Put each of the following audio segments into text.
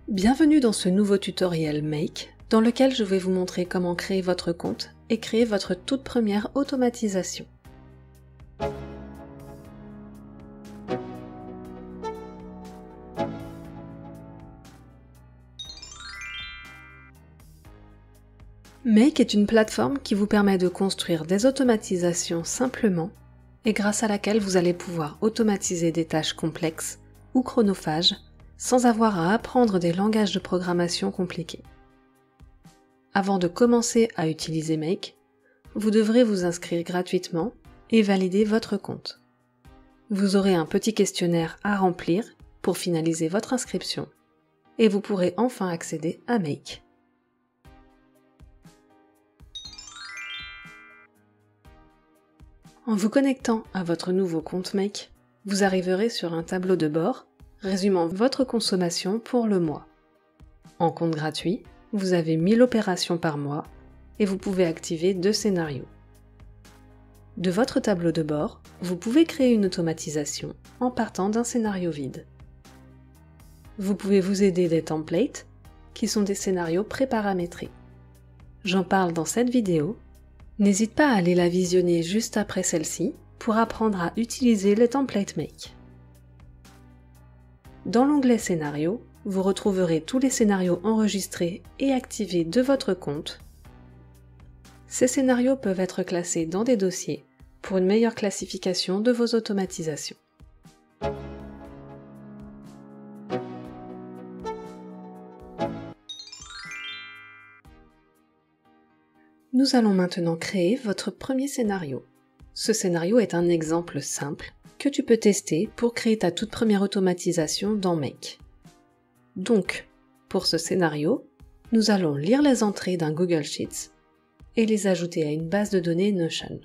Bienvenue dans ce nouveau tutoriel Make, dans lequel je vais vous montrer comment créer votre compte et créer votre toute première automatisation. Make est une plateforme qui vous permet de construire des automatisations simplement et grâce à laquelle vous allez pouvoir automatiser des tâches complexes ou chronophages sans avoir à apprendre des langages de programmation compliqués. Avant de commencer à utiliser Make, vous devrez vous inscrire gratuitement et valider votre compte. Vous aurez un petit questionnaire à remplir pour finaliser votre inscription et vous pourrez enfin accéder à Make. En vous connectant à votre nouveau compte Make, vous arriverez sur un tableau de bord résumant votre consommation pour le mois. En compte gratuit, vous avez 1000 opérations par mois et vous pouvez activer 2 scénarios. De votre tableau de bord, vous pouvez créer une automatisation en partant d'un scénario vide. Vous pouvez vous aider des templates, qui sont des scénarios préparamétrés. J'en parle dans cette vidéo. N'hésite pas à aller la visionner juste après celle-ci pour apprendre à utiliser les templates Make. Dans l'onglet Scénario, vous retrouverez tous les scénarios enregistrés et activés de votre compte. Ces scénarios peuvent être classés dans des dossiers pour une meilleure classification de vos automatisations. Nous allons maintenant créer votre premier scénario. Ce scénario est un exemple simple que tu peux tester pour créer ta toute première automatisation dans Make. Donc, pour ce scénario, nous allons lire les entrées d'un Google Sheets et les ajouter à une base de données Notion.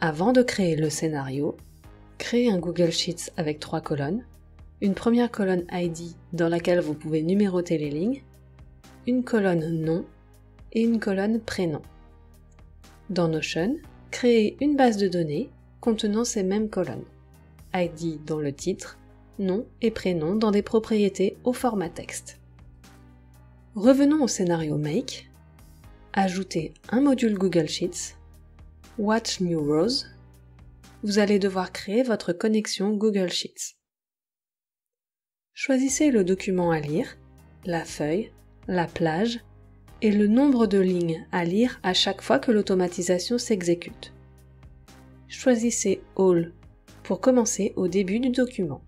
Avant de créer le scénario, créez un Google Sheets avec 3 colonnes, une première colonne ID dans laquelle vous pouvez numéroter les lignes, une colonne nom et une colonne prénom. Dans Notion, créez une base de données contenant ces mêmes colonnes. ID dans le titre, nom et prénom dans des propriétés au format texte. Revenons au scénario Make. Ajoutez un module Google Sheets. Watch New Rows. Vous allez devoir créer votre connexion Google Sheets. Choisissez le document à lire, la feuille, la plage et le nombre de lignes à lire à chaque fois que l'automatisation s'exécute. Choisissez All pour commencer au début du document.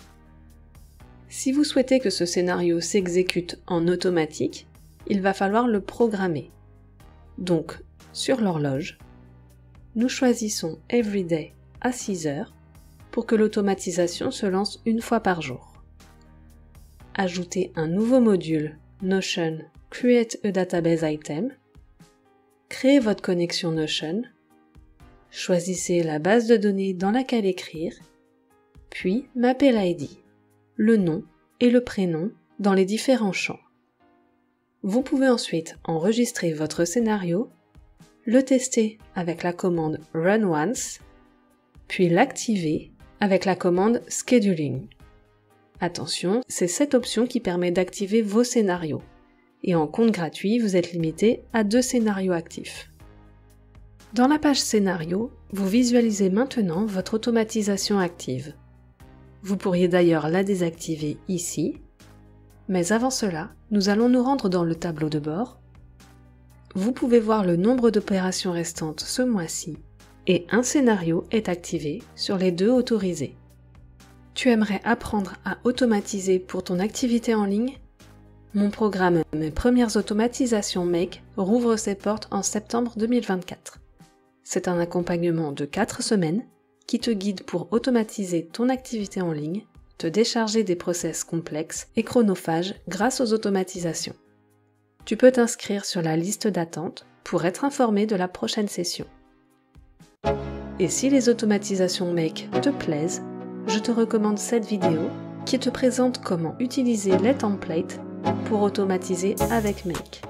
Si vous souhaitez que ce scénario s'exécute en automatique, il va falloir le programmer. Donc, sur l'horloge, nous choisissons Everyday à 6 heures pour que l'automatisation se lance une fois par jour. Ajoutez un nouveau module Notion Create a Database Item. Créez votre connexion Notion. Choisissez la base de données dans laquelle écrire, puis mappez l'ID, le nom et le prénom dans les différents champs. Vous pouvez ensuite enregistrer votre scénario, le tester avec la commande Run Once, puis l'activer avec la commande Scheduling. Attention, c'est cette option qui permet d'activer vos scénarios. Et en compte gratuit, vous êtes limité à 2 scénarios actifs. Dans la page Scénario, vous visualisez maintenant votre automatisation active. Vous pourriez d'ailleurs la désactiver ici, mais avant cela, nous allons nous rendre dans le tableau de bord. Vous pouvez voir le nombre d'opérations restantes ce mois-ci et un scénario est activé sur les 2 autorisés. Tu aimerais apprendre à automatiser pour ton activité en ligne ? Mon programme Mes premières automatisations Make rouvre ses portes en septembre 2024. C'est un accompagnement de 4 semaines qui te guide pour automatiser ton activité en ligne, te décharger des process complexes et chronophages grâce aux automatisations. Tu peux t'inscrire sur la liste d'attente pour être informé de la prochaine session. Et si les automatisations Make te plaisent, je te recommande cette vidéo qui te présente comment utiliser les templates pour automatiser avec Make.